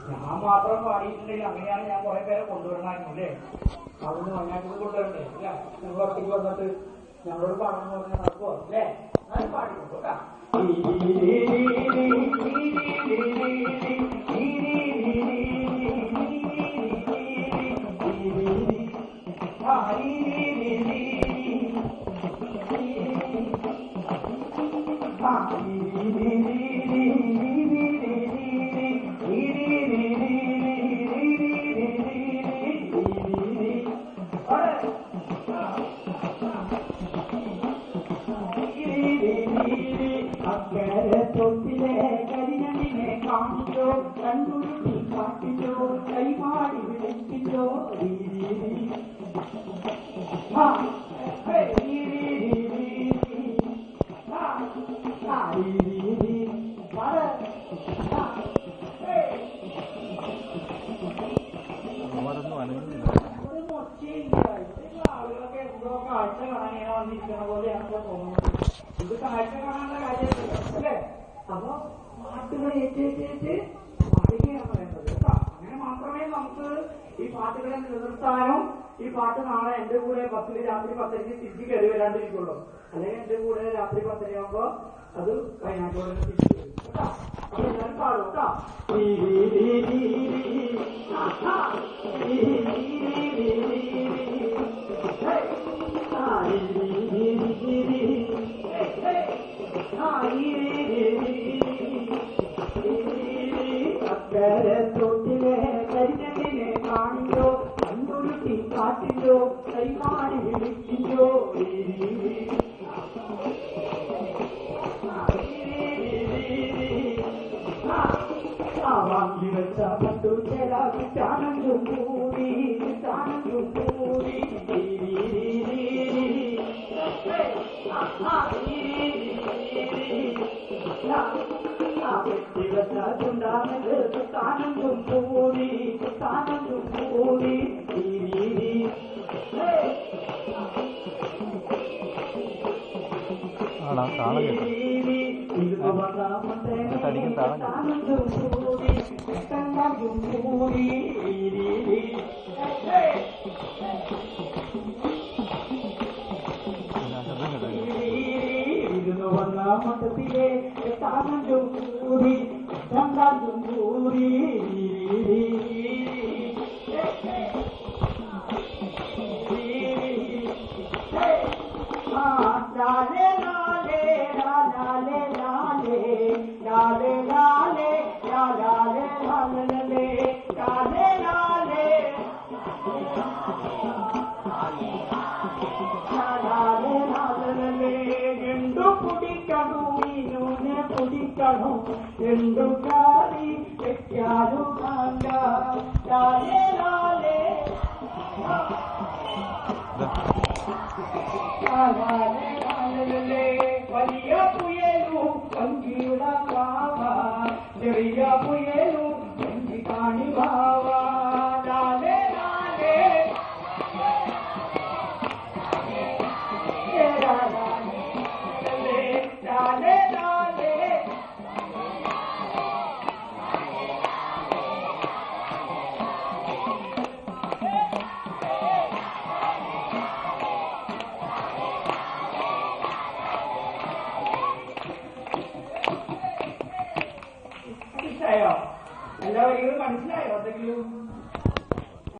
ഞാൻ മാത്രം പാടിയിട്ടുണ്ടെങ്കിൽ അങ്ങനെയാണ് ഞാൻ കുറെ പേരെ കൊണ്ടുവരണമായിരുന്നു അല്ലേ? അവിടുന്ന് വയനാട്ടിൽ കൊണ്ടുവരണ്ടേ അല്ല? നിങ്ങൾ ഒറ്റയ്ക്ക് വന്നിട്ട് ഞങ്ങളോട് പാടണമെന്ന് പറഞ്ഞാൽ നടക്കുമോ അല്ലേ? ഞാൻ പാടിക്കൊണ്ടു തൊട്ടിലെ കരിഞ്ഞിനെ കാണിച്ചോ കണ്ണുരുട്ടി കാട്ടിച്ചോ കൈമാടി വിളിപ്പിച്ചോ ആളുകളൊക്കെ എന്തോ കാഴ്ച കാണാൻ വന്നിരിക്കണ പോലെ നമുക്ക് തോന്നുന്നു. ഇത് കാഴ്ച കാണാനുള്ള കാര്യമല്ല അല്ലേ? അപ്പൊ പാട്ടുകൾ ഏറ്റേറ്റ് പാടുകയാണ് വേണ്ടത് കേട്ടോ. അങ്ങനെ മാത്രമേ നമുക്ക് ഈ പാട്ടുകളെ നിലനിർത്താനും ഈ പാട്ട് നാളെ എന്റെ കൂടെ ബസ്സിൽ രാത്രി 10:30 തിരിച്ച് കയറി വരാണ്ടിരിക്കുള്ളൂ. അല്ലെങ്കിൽ എന്റെ കൂടെ രാത്രി 10:30 ആകുമ്പോ അത് വയനാട്ടോടെ തിരിച്ചു വരും കേട്ടോ. അപ്പൊ എല്ലാവരും പാടും കേട്ടോ. തൊട്ടിലെ കരിഞ്ഞിനെ കാണിച്ചോ കണ്ണുരുട്ടി കാട്ടിച്ചോ കൈമാറി വിളിച്ചിച്ചോ വാങ്ങി വെച്ച പട്ടു ചില ചാനന്ദും കൂടി താനന്ദും കൂടി ഇരുന്നു വന്ന മഠത്തിലെ താനന്ദും കൂടി ಎಂದು ಗಾಳಿ ಯಾರು ಕಾಂಗ ಲಾಲೆ ಲಾಲೆ ಲಾಲೆ ಲಾಲೆ വലിയ പുയലു കങ്കിട ബാവ ചെറിയ പുയലു കങ്കി കാണി ബാവ ലാലെ ലാലെ ലാലെ ലാലെ എല്ലാ വരികളും മനസ്സിലായോ? എന്തെങ്കിലും